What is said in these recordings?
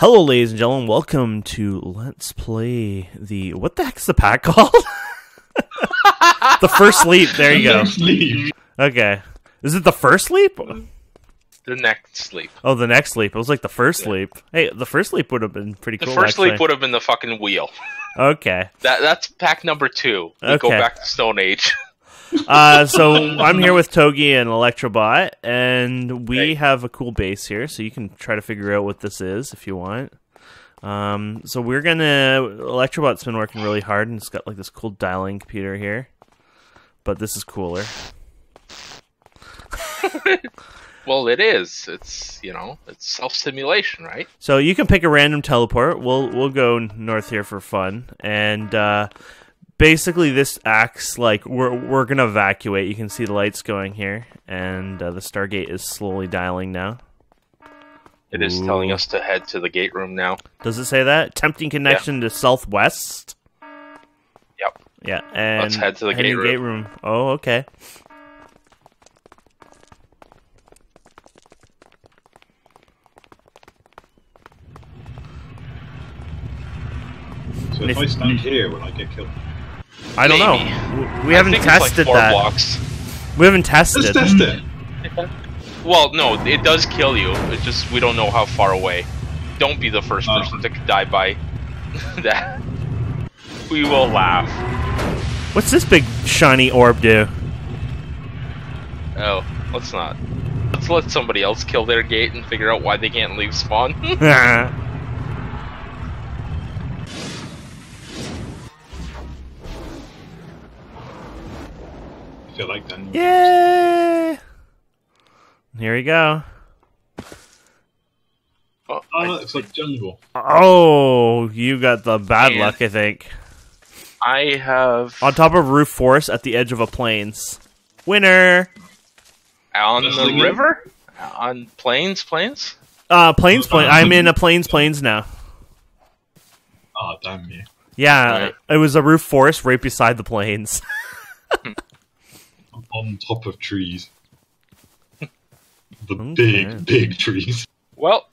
Hello, ladies and gentlemen. Welcome to Let's Play the... What the heck's the pack called? The First Leap. There you go. Leap. Okay. Is it the First Leap? The next leap. Oh, the next leap. It was like the First Leap. Hey, the First Leap would have been pretty cool, The first actually. leap would have been the fucking wheel. Okay. That's pack number 2. We go back to Stone Age. So I'm here with Togi and Electrobot, and we have a cool base here, so you can try to figure out what this is if you want. So we're gonna... Electrobot's been working really hard, and it's got like this cool dialing computer here. But this is cooler. Well, it is. It's, you know, it's self-stimulation, right? So you can pick a random teleport. We'll go north here for fun, and basically this acts like we're gonna evacuate. You can see the lights going here, and the Stargate is slowly dialing now. It is telling us to head to the gate room now. Does it say that? Tempting connection to southwest. Yep. Yeah, and let's head to the gate room. Oh, okay. So if I stand here, will I get killed? I don't know. We haven't tested that. Blocks. We haven't tested. Let's test it. Well, no, it does kill you. It's just we don't know how far away. Don't be the first person to die by that. We will laugh. What's this big shiny orb do? Oh, let's not. Let's let somebody else kill their gate and figure out why they can't leave spawn. I feel like then. Yay! Here we go. Oh, it's like jungle. Oh, you got the bad luck, I think. I have... On top of roof forest at the edge of a plains. Winner! On the river? On plains? Plains. I'm in a plains now. Oh, damn you. Yeah, right. It was a roof forest right beside the plains. On top of trees. The big trees. Well,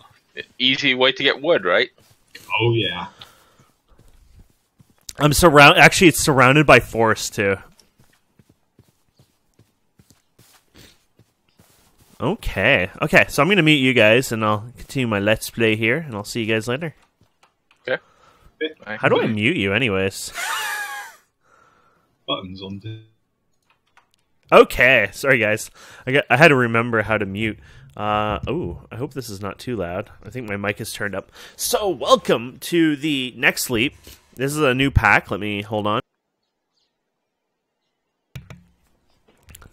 easy way to get wood, right? Oh, yeah. I'm Actually, it's surrounded by forest, too. Okay, so I'm going to mute you guys, and I'll continue my Let's Play here, and I'll see you guys later. Okay. How do I mute you, anyways? Buttons on the... Okay, sorry guys. I had to remember how to mute. Oh, I hope this is not too loud. I think my mic is turned up. So, welcome to the next leap. This is a new pack. Let me hold on.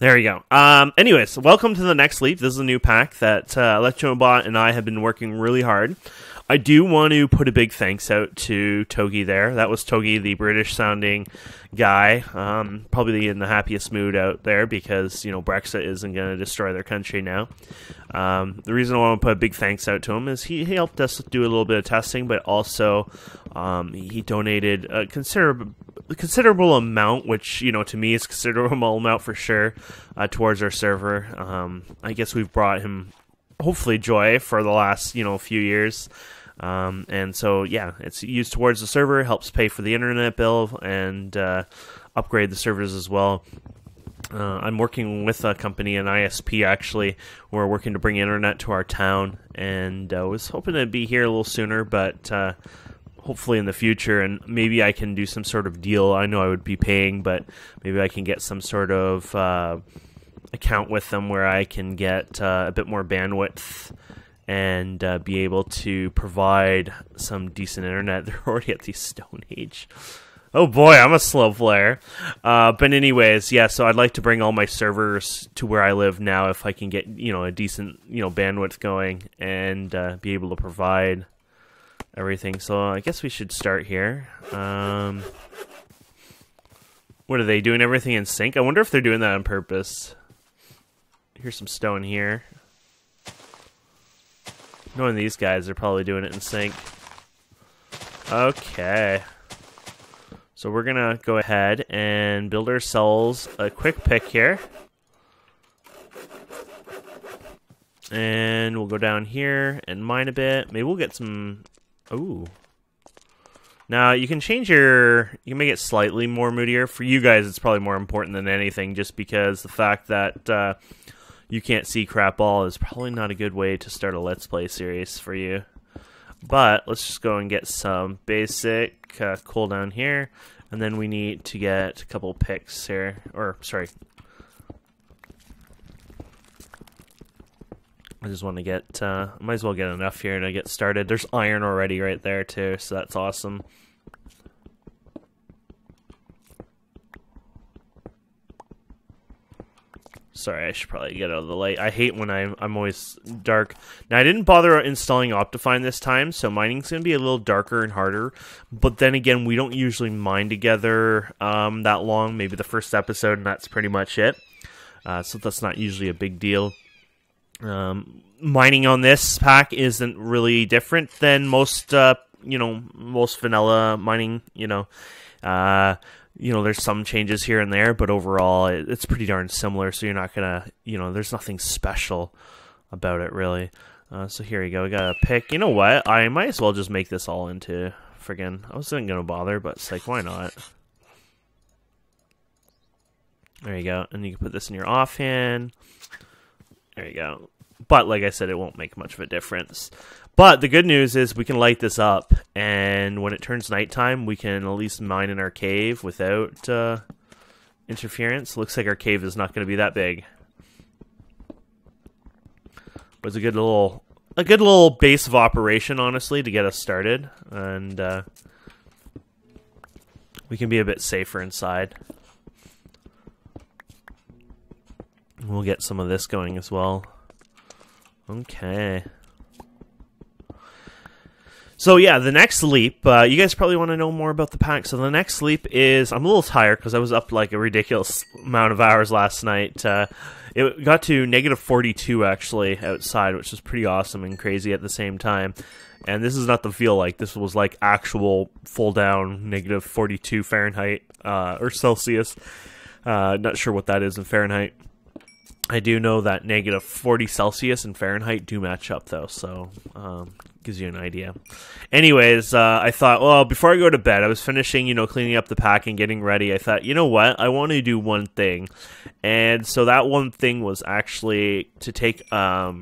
There you go. Anyways, welcome to the next leap. This is a new pack that Electrobot and I have been working really hard. I do want to put a big thanks out to Togi there. That was Togi, the British-sounding guy. Probably in the happiest mood out there because, you know, Brexit isn't going to destroy their country now. The reason I want to put a big thanks out to him is he helped us do a little bit of testing, but also he donated a considerable amount, which, you know, to me is a considerable amount for sure, towards our server. I guess we've brought him hopefully joy for the last, you know, few years. And so, yeah, it's used towards the server, helps pay for the internet bill, and upgrade the servers as well. I'm working with a company, an ISP actually. We're working to bring internet to our town, and was hoping to be here a little sooner, but hopefully in the future, and maybe I can do some sort of deal. I know I would be paying, but maybe I can get some sort of account with them where I can get a bit more bandwidth and be able to provide some decent internet. They're already at the Stone Age. Oh boy, I'm a slow player. But anyways, yeah, so I'd like to bring all my servers to where I live now if I can get, you know, a decent, you know, bandwidth going and be able to provide everything. So I guess we should start here. What are they doing? Everything in sync? I wonder if they're doing that on purpose. Here's some stone here. Knowing these guys, they're probably doing it in sync. Okay. So we're going to go ahead and build ourselves a quick pick here. And we'll go down here and mine a bit. Maybe we'll get some Ooh. Now, you can change you can make it slightly more moodier. For you guys, it's probably more important than anything, just because the fact that you can't see crap all is probably not a good way to start a Let's Play series for you. But, let's just go and get some basic cooldown here, and then we need to get a couple picks here, or, sorry. I just want to get, might as well get enough here to get started. There's iron already right there too, so that's awesome. Sorry, I should probably get out of the light. I hate when I'm always dark. Now, I didn't bother installing Optifine this time, so mining's going to be a little darker and harder. But then again, we don't usually mine together that long, maybe the first episode, and that's pretty much it. So that's not usually a big deal. Mining on this pack isn't really different than most, most vanilla mining, there's some changes here and there, but overall it's pretty darn similar, so you're not gonna, there's nothing special about it, really. So here you go, we got a pick. You know what? I might as well just make this all into friggin', I wasn't gonna bother, but it's like, why not? There you go, and you can put this in your offhand. There you go. But, like I said, it won't make much of a difference. But the good news is we can light this up, and when it turns nighttime, we can at least mine in our cave without interference. Looks like our cave is not going to be that big. But it's a good little base of operation, honestly, to get us started. And we can be a bit safer inside. We'll get some of this going as well. Okay. So yeah, the next leap, you guys probably want to know more about the pack. So the next leap is, I'm a little tired because I was up like a ridiculous amount of hours last night. It got to negative 42 actually outside, which was pretty awesome and crazy at the same time. And this is not the feel like, this was like actual full down negative 42 Fahrenheit or Celsius. Not sure what that is in Fahrenheit. I do know that negative 40 Celsius and Fahrenheit do match up, though, so gives you an idea. Anyways, I thought, well, before I go to bed, I was finishing, cleaning up the pack and getting ready. I thought, you know what? I want to do one thing. And so that one thing was actually to take a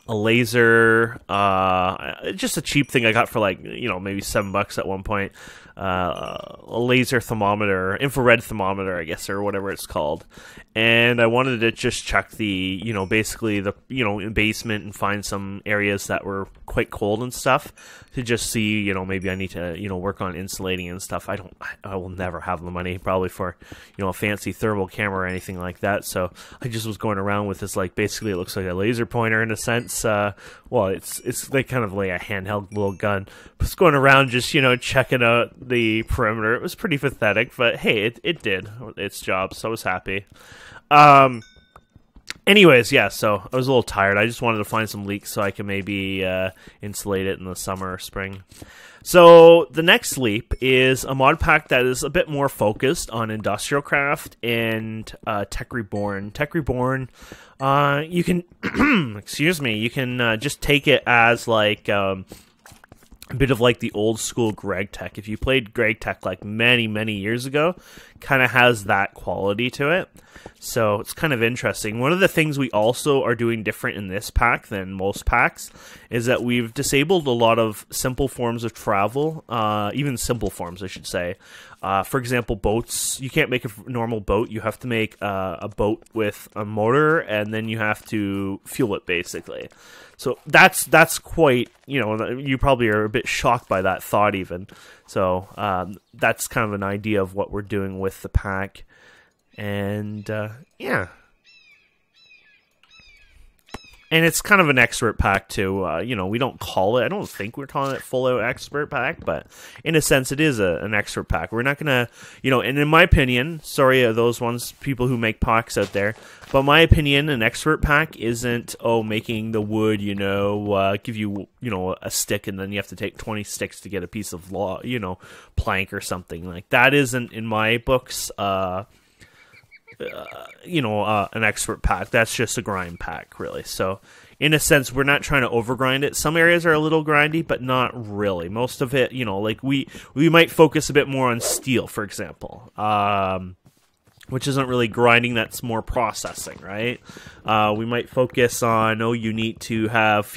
laser, just a cheap thing I got for like, maybe $7 at one point. A laser thermometer, infrared thermometer, I guess, or whatever it's called. And I wanted to just check the, basically the, basement and find some areas that were quite cold and stuff to just see, maybe I need to, work on insulating and stuff. I will never have the money probably for, a fancy thermal camera or anything like that. So I just was going around with this, like, basically it looks like a laser pointer in a sense. Well, it's like kind of like a handheld little gun. Just going around just, checking out the perimeter. It was pretty pathetic, but hey, it did its job, so I was happy. Anyways, yeah, so I was a little tired. I just wanted to find some leaks so I can maybe insulate it in the summer or spring. So the next leap is a mod pack that is a bit more focused on industrial craft and Tech Reborn. Tech Reborn, you can, excuse me, you can just take it as like a bit of like the old school Greg Tech. If you played Greg Tech like many, many years ago, kind of has that quality to it. So it's kind of interesting. One of the things we also are doing different in this pack than most packs is that we've disabled a lot of simple forms of travel, even simple forms, I should say. For example, boats. You can't make a normal boat. You have to make a boat with a motor, and then you have to fuel it, basically. So that's quite, you probably are a bit shocked by that thought even. So that's kind of an idea of what we're doing with the pack. And, yeah. And it's kind of an expert pack, too. We don't call it, I don't think we're calling it full-out expert pack, but in a sense, it is an expert pack. We're not going to, and in my opinion, sorry, those people who make packs out there, but my opinion, an expert pack isn't, making the wood, give you, a stick, and then you have to take 20 sticks to get a piece of plank or something. Like, that isn't, in my books, an expert pack. That's just a grind pack, really. So in a sense, we're not trying to overgrind it. Some areas are a little grindy, but not really. Most of it, like we might focus a bit more on steel, for example, which isn't really grinding. That's more processing, right? We might focus on, you need to have,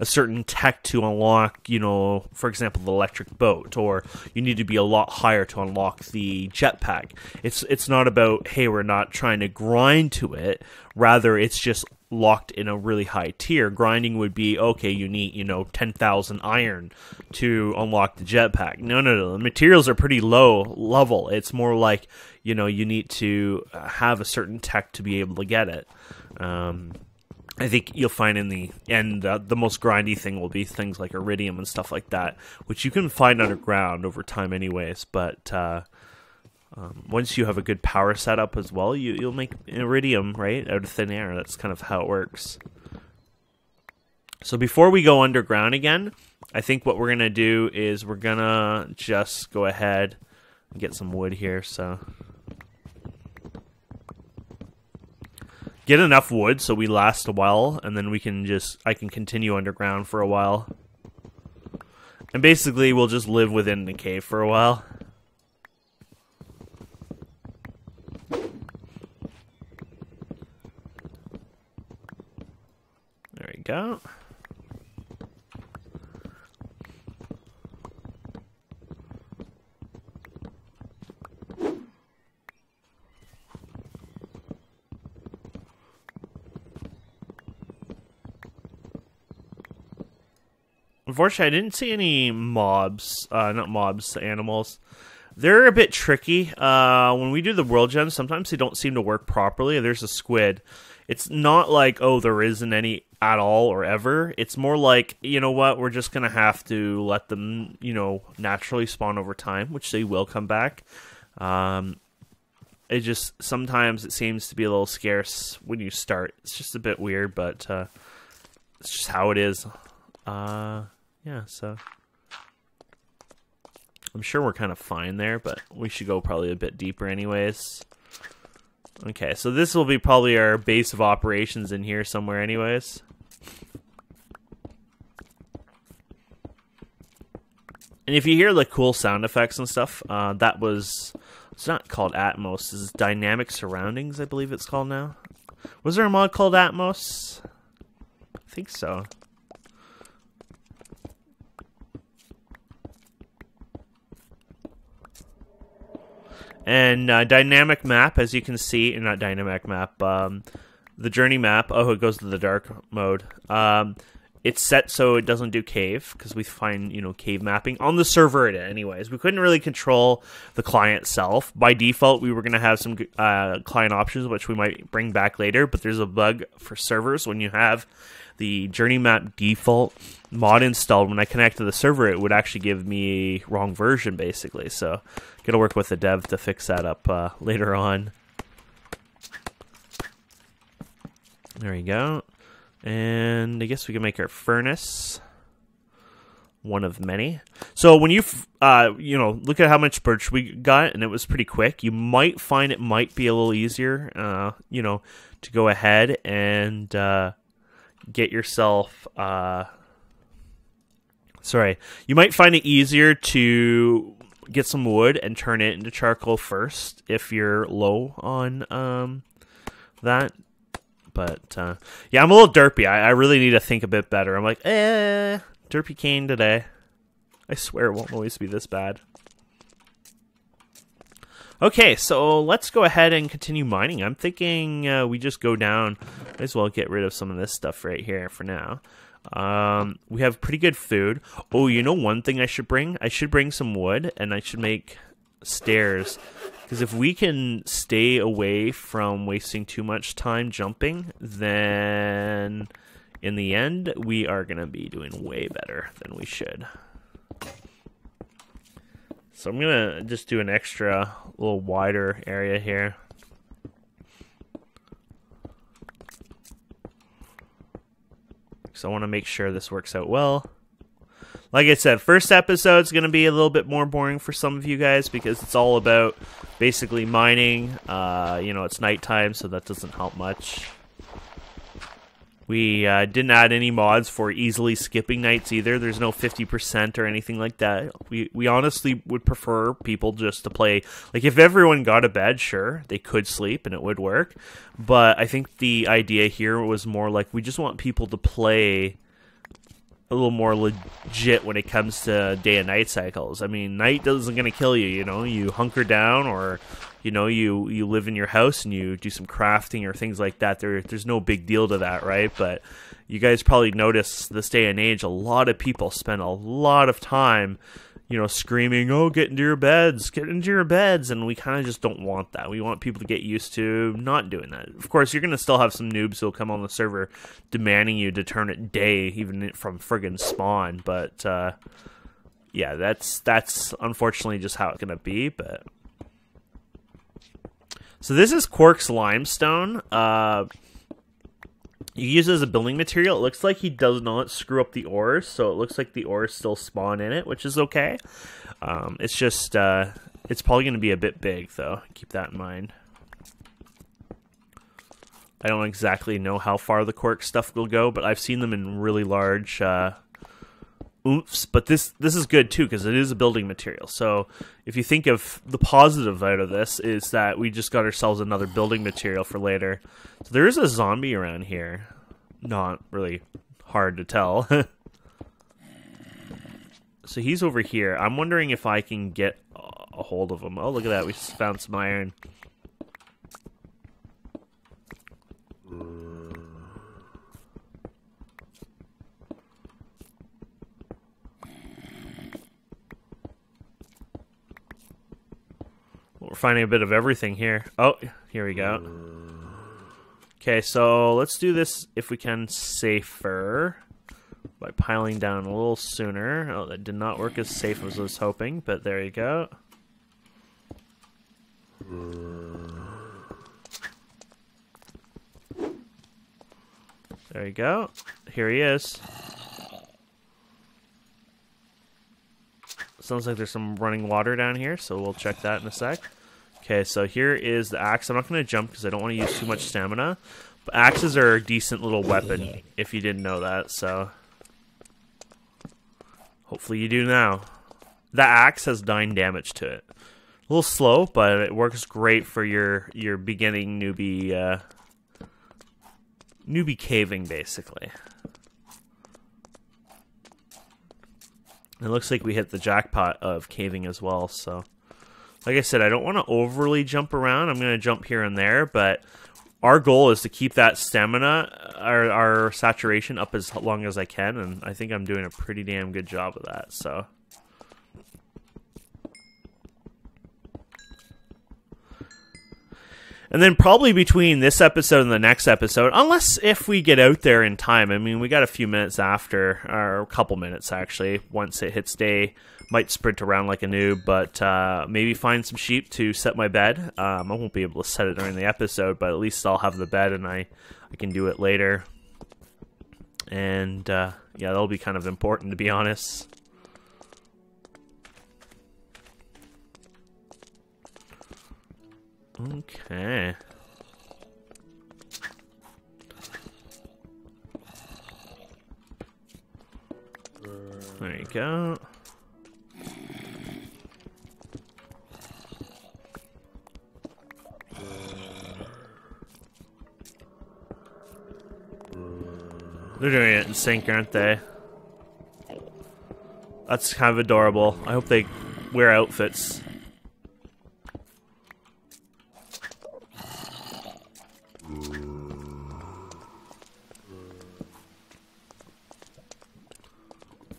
a certain tech to unlock, for example, the electric boat, or you need to be a lot higher to unlock the jetpack. It's not about, hey, we're not trying to grind to it. Rather, it's just locked in a really high tier. Grinding would be, okay, you need, 10,000 iron to unlock the jetpack. No. The materials are pretty low level. It's more like, you need to have a certain tech to be able to get it. I think you'll find in the end the most grindy thing will be things like iridium and stuff like that, which you can find underground over time anyways, but once you have a good power setup as well, you'll make iridium, right, out of thin air. That's kind of how it works. So before we go underground again, I think what we're going to do is we're going to just go ahead and get some wood here. So get enough wood so we last a while, and then I can continue underground for a while. And basically we'll just live within the cave for a while. There we go. Unfortunately, I didn't see any animals. They're a bit tricky. When we do the world gems, sometimes they don't seem to work properly. There's a squid. It's not like, there isn't any at all or ever. It's more like, we're just going to have to let them, naturally spawn over time, which they will come back. Sometimes it seems to be a little scarce when you start. It's just a bit weird, but it's just how it is. Yeah, so I'm sure we're kind of fine there, but we should go probably a bit deeper anyways. Okay, so this will be probably our base of operations in here somewhere anyways. And if you hear like cool sound effects and stuff, it's not called Atmos, it's Dynamic Surroundings, I believe it's called now. Was there a mod called Atmos? I think so. And dynamic map, as you can see, not dynamic map, the journey map, it goes to the dark mode. It's set so it doesn't do cave, because we find, cave mapping. On the server anyways. We couldn't really control the client itself. By default, we were going to have some client options, which we might bring back later, but there's a bug for servers when you have the journey map default mod installed. When I connect to the server, it would actually give me wrong version, basically. So, gotta work with the dev to fix that up later on. There we go. And I guess we can make our furnace. One of many. So when you, look at how much birch we got, and it was pretty quick. You might find it might be a little easier, to go ahead and get yourself. You might find it easier to get some wood and turn it into charcoal first if you're low on that. But, yeah, I'm a little derpy. I really need to think a bit better. I'm like, derpy cane today. I swear it won't always be this bad. Okay, so let's go ahead and continue mining. I'm thinking we just go down. Might as well get rid of some of this stuff right here for now. We have pretty good food. Oh, one thing I should bring? I should bring some wood, and I should make stairs. Because if we can stay away from wasting too much time jumping, then in the end, we are going to be doing way better than we should. So I'm going to just do an extra, little wider area here. So I want to make sure this works out well. Like I said, first episode's going to be a little bit more boring for some of you guys because it's all about basically mining. It's nighttime, so that doesn't help much. We didn't add any mods for easily skipping nights either. There's no 50% or anything like that. We honestly would prefer people just to play. Like, if everyone got a bed, sure, they could sleep and it would work. But I think the idea here was more like we just want people to play a little more legit when it comes to day and night cycles. I mean, night isn't going to kill you, you know. You hunker down, or you know, you live in your house and you do some crafting or things like that. There's no big deal to that, right? But you guys probably notice this day and age, a lot of people spend a lot of time, you know, screaming, "Oh, get into your beds, get into your beds," and we kind of just don't want that. We want people to get used to not doing that. Of course, you're going to still have some noobs who'll come on the server demanding you to turn it day, even from friggin' spawn. But yeah, that's unfortunately just how it's going to be. But so this is Quark's limestone. You use it as a building material. It looks like he does not screw up the ores, so it looks like the ores still spawn in it, which is okay. It's just, it's probably going to be a bit big, though. Keep that in mind. I don't exactly know how far the Quark stuff will go, but I've seen them in really large oomph. But this is good, too, because it is a building material. So if you think of the positive out of this is that we just got ourselves another building material for later. So there is a zombie around here. Not really hard to tell. So he's over here. I'm wondering if I can get a hold of him. Oh, look at that. We just found some iron. We're finding a bit of everything here. Oh, here we go. Okay, so let's do this, if we can, safer by piling down a little sooner. Oh, that did not work as safe as I was hoping, but there you go. There you go. Here he is. Sounds like there's some running water down here, so we'll check that in a sec. Okay, so here is the axe. I'm not going to jump because I don't want to use too much stamina. But axes are a decent little weapon, if you didn't know that, so hopefully you do now. The axe has 9 damage to it. A little slow, but it works great for your beginning newbie caving, basically. It looks like we hit the jackpot of caving as well, so like I said, I don't want to overly jump around. I'm going to jump here and there, but our goal is to keep that stamina, our saturation, up as long as I can, and I think I'm doing a pretty damn good job of that, so. And then probably between this episode and the next episode, unless if we get out there in time, I mean, we got a few minutes after, or a couple minutes actually, once it hits day, might sprint around like a noob, but maybe find some sheep to set my bed. I won't be able to set it during the episode, but at least I'll have the bed and I can do it later. And yeah, that'll be kind of important, to be honest. Okay. There you go. They're doing it in sync, aren't they? That's kind of adorable. I hope they wear outfits.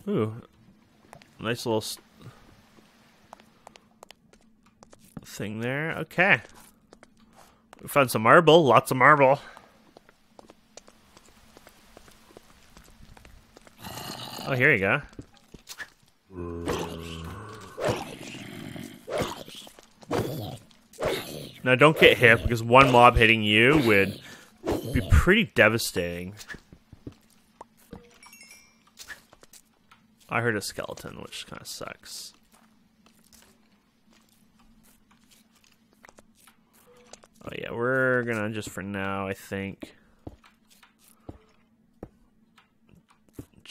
Ooh, nice little thing there. Okay. We found some marble, lots of marble. Oh, here you go. Now, don't get hit, because one mob hitting you would be pretty devastating. I heard a skeleton, which kind of sucks. Oh yeah, we're gonna, just for now, I think,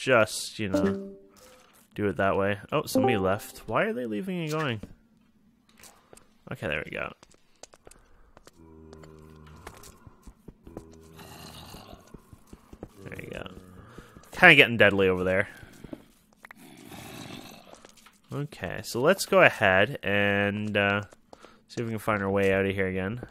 just, you know, do it that way. Oh, somebody left. Why are they leaving and going? Okay, there we go. There you go. Kind of getting deadly over there. Okay, so let's go ahead and see if we can find our way out of here again.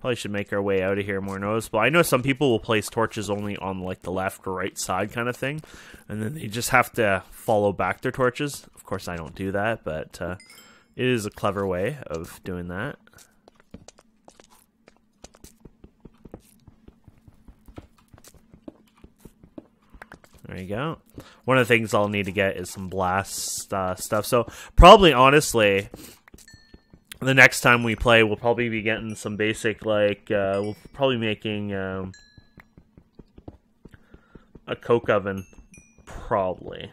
Probably should make our way out of here more noticeable. I know some people will place torches only on like the left or right side kind of thing, and then they just have to follow back their torches. Of course, I don't do that, but it is a clever way of doing that. There you go. One of the things I'll need to get is some blast stuff. So probably, honestly, the next time we play, we'll probably be getting some basic, like, we'll probably making a coke oven, probably.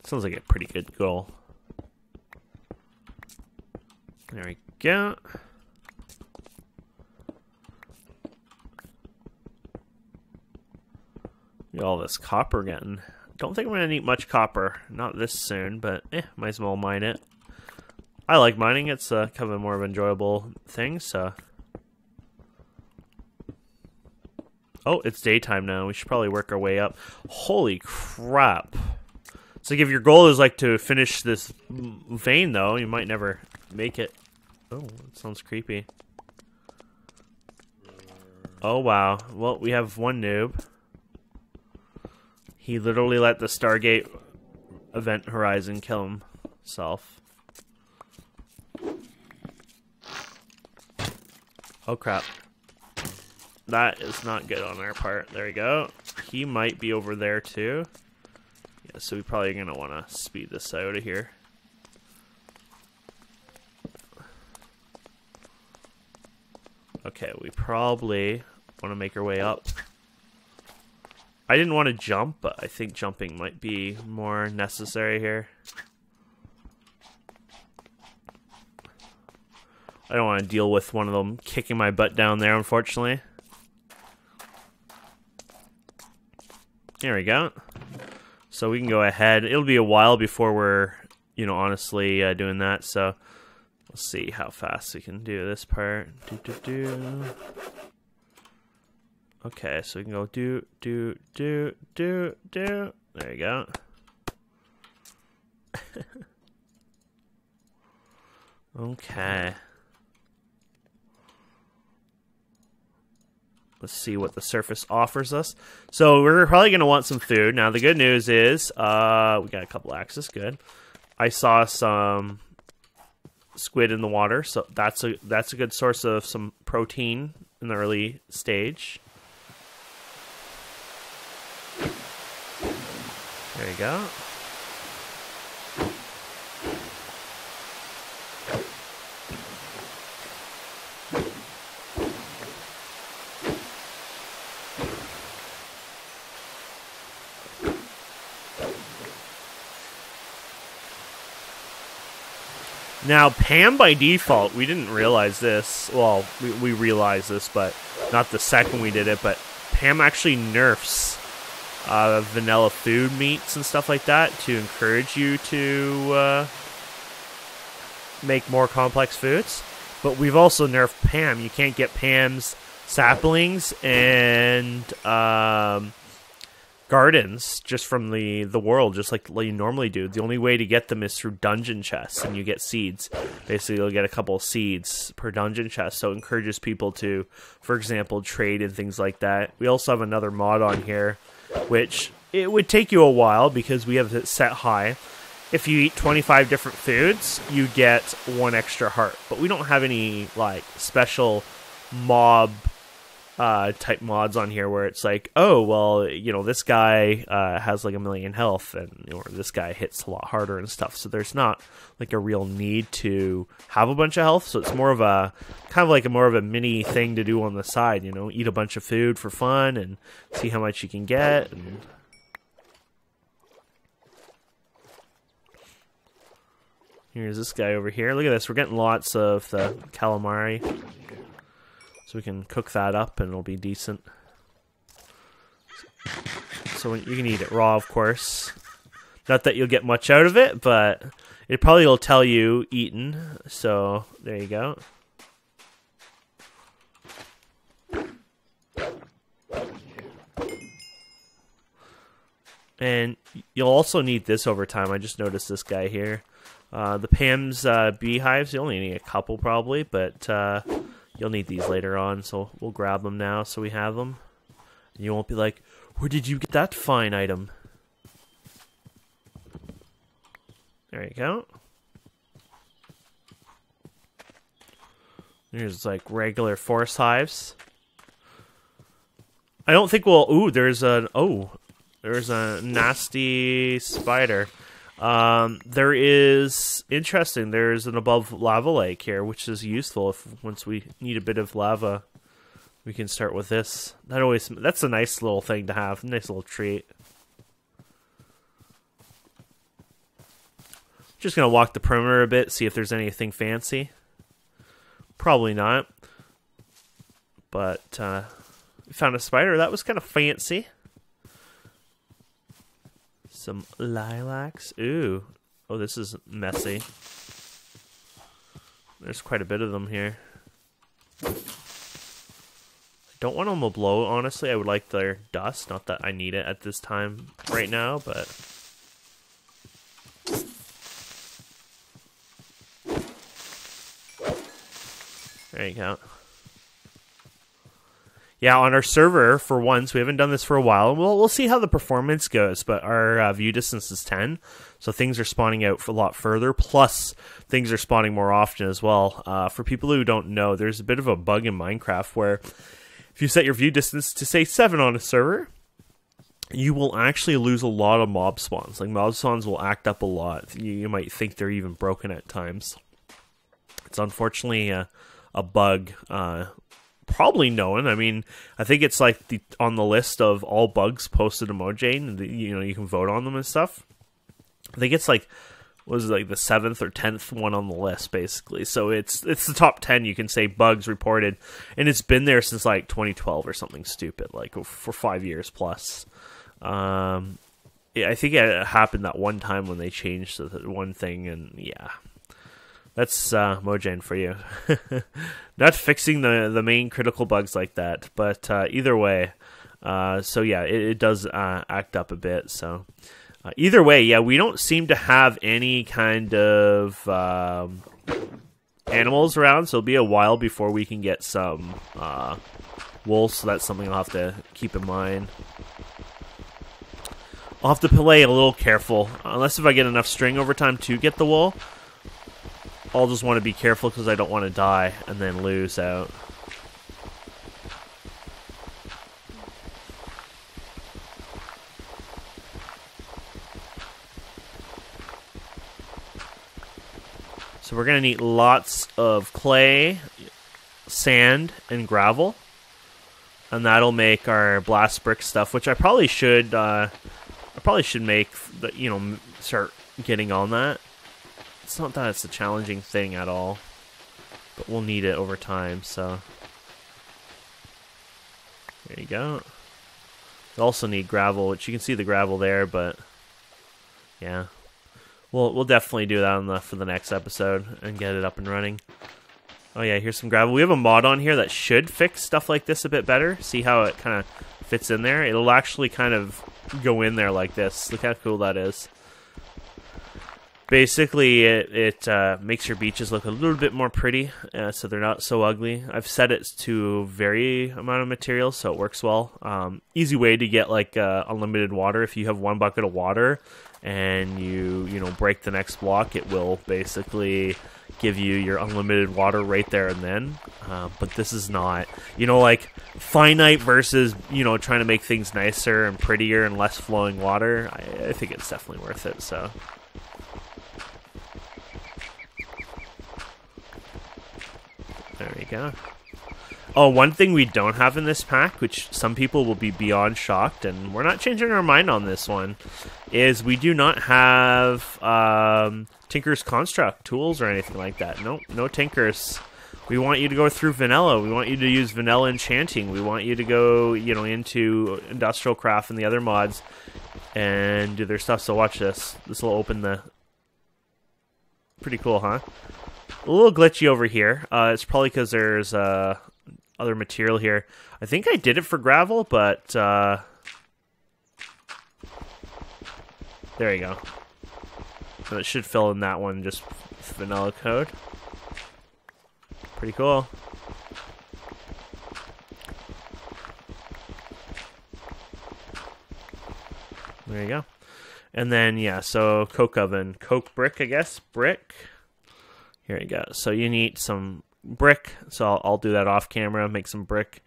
Sounds like a pretty good goal. There we go. Look at all this copper getting. Don't think I'm gonna need much copper. Not this soon, but might as well mine it. I like mining. It's kind of a more of an enjoyable thing, so. Oh, it's daytime now. We should probably work our way up. Holy crap. It's like if your goal is like to finish this vein, though, you might never make it. Oh, that sounds creepy. Oh, wow. Well, we have one noob. He literally let the Stargate event horizon kill himself. Oh, crap. That is not good on our part. There we go. He might be over there, too. Yeah, so we're probably going to want to speed this out of here. Okay, we probably want to make our way up. I didn't want to jump, but I think jumping might be more necessary here. I don't want to deal with one of them kicking my butt down there, unfortunately. There we go. So we can go ahead. It'll be a while before we're, you know, honestly doing that. So we'll see how fast we can do this part. Okay, so we can go do. There you go. Okay. Let's see what the surface offers us. So we're probably going to want some food. Now the good news is we got a couple axes. Good. I saw some squid in the water, so that's a good source of some protein in the early stage. There you go. Now, Pam by default, we didn't realize this. Well, we realized this, but not the second we did it. But Pam actually nerfs vanilla food meats and stuff like that to encourage you to make more complex foods. But we've also nerfed Pam. You can't get Pam's saplings and gardens just from the world, just like you normally do. The only way to get them is through dungeon chests, and you get seeds. Basically, you'll get a couple of seeds per dungeon chest, so it encourages people to, for example, trade and things like that. We also have another mod on here, which it would take you a while because we have it set high. If you eat 25 different foods, you get 1 extra heart. But we don't have any like special mob type mods on here where it's like, oh, well, you know, this guy has like 1,000,000 health, and or this guy hits a lot harder and stuff. So there's not like a real need to have a bunch of health. So it's more of a kind of like more of a mini thing to do on the side, you know, eat a bunch of food for fun and see how much you can get. And here's this guy over here. Look at this. We're getting lots of the calamari. So So we can cook that up and it'll be decent. So you can eat it raw, of course. Not that you'll get much out of it, but it probably will tell you eaten. So there you go. And you'll also need this over time. I just noticed this guy here. The Pam's beehives, you only need a couple probably, but you'll need these later on. So we'll grab them now so we have them. And you won't be like, where did you get that fine item? There you go. There's like regular forest hives. I don't think we'll... Ooh, there's a nasty spider. There is... Interesting, there's an above lava lake here, which is useful if once we need a bit of lava, we can start with this. That's a nice little thing to have. Nice little treat. Just gonna walk the perimeter a bit, see if there's anything fancy. Probably not. But we found a spider. That was kind of fancy. Some lilacs. Ooh. Oh, this is messy. There's quite a bit of them here. I don't want them to blow, honestly. I would like their dust. Not that I need it at this time right now, but... There you go. Yeah, on our server, for once, we haven't done this for a while. We'll see how the performance goes, but our view distance is 10, so things are spawning out for a lot further, plus things are spawning more often as well. For people who don't know, there's a bit of a bug in Minecraft where if you set your view distance to, say, 7 on a server, you will actually lose a lot of mob spawns. Like, mob spawns will act up a lot. You might think they're even broken at times. It's unfortunately a bug, probably known. I mean, I think it's like on the list of all bugs posted to Mojang. You know, you can vote on them and stuff. I think it's like, was it like the 7th or 10th one on the list, basically. So it's the top 10, you can say, bugs reported, and it's been there since like 2012 or something stupid, like for 5 years plus. Yeah, I think it happened that one time when they changed the one thing, and yeah. That's Mojang for you. Not fixing the main critical bugs like that, but either way. So yeah, it does act up a bit. So either way, yeah, we don't seem to have any kind of animals around, so it'll be a while before we can get some wool, so that's something I'll have to keep in mind. I'll have to play a little careful, unless if I get enough string over time to get the wool. I'll just want to be careful because I don't want to die and then lose out. So we're going to need lots of clay, sand, and gravel. And that'll make our blast brick stuff, which I probably should make, start getting on that. It's not that it's a challenging thing at all, but we'll need it over time, so there you go. We also need gravel, which you can see the gravel there, but yeah, we'll definitely do that for the next episode and get it up and running. Oh yeah, here's some gravel. We have a mod on here that should fix stuff like this a bit better. See how it kind of fits in there? It'll actually kind of go in there like this. Look how cool that is. Basically, it makes your beaches look a little bit more pretty, so they're not so ugly. I've set it to vary amount of material, so it works well. Easy way to get like unlimited water. If you have 1 bucket of water and you break the next block, it will basically give you your unlimited water right there and then. But this is not, like finite versus trying to make things nicer and prettier and less flowing water. I think it's definitely worth it. So. There we go. Oh, one thing we don't have in this pack, which some people will be beyond shocked, and we're not changing our mind on this one, is we do not have Tinker's Construct tools or anything like that. No Tinkers. We want you to go through vanilla. We want you to use vanilla enchanting. We want you to go, you know, into industrial craft and the other mods and do their stuff. So watch this. This will open the... Pretty cool, huh? A little glitchy over here. It's probably because there's other material here. I think I did it for gravel, but there you go. So it should fill in that one, just vanilla code. Pretty cool. There you go. And then, yeah, so coke oven. Coke brick, I guess. Brick. Here you go. So you need some brick. So I'll do that off camera, make some brick,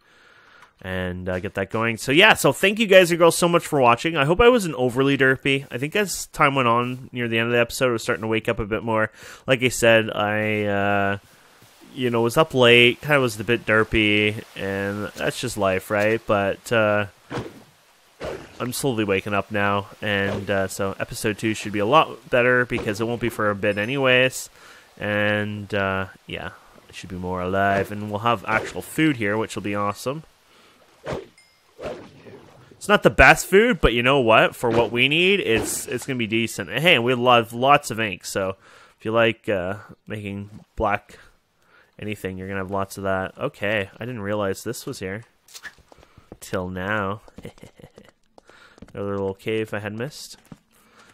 and get that going. So yeah, so thank you guys and girls so much for watching. I hope I wasn't overly derpy. I think as time went on, near the end of the episode, I was starting to wake up a bit more. Like I said, I... you know, was up late, kind of was a bit derpy, and that's just life, right? But I'm slowly waking up now, and so episode 2 should be a lot better because it won't be for a bit anyways, and yeah, it should be more alive, and we'll have actual food here, which will be awesome. It's not the best food, but you know what? For what we need, it's gonna be decent. And hey, we love lots of ink, so if you like making black anything, you're gonna have lots of that. Okay, I didn't realize this was here till now. Another little cave I had missed.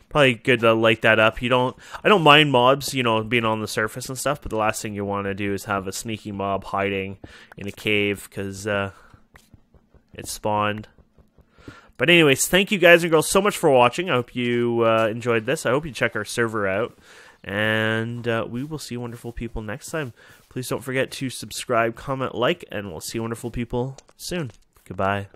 Probably good to light that up. I don't mind mobs, you know, being on the surface and stuff, but the last thing you want to do is have a sneaky mob hiding in a cave because it spawned. But anyways, thank you guys and girls so much for watching. I hope you enjoyed this. I hope you check our server out, and we will see wonderful people next time. Please don't forget to subscribe, comment, like, and we'll see wonderful people soon. Goodbye.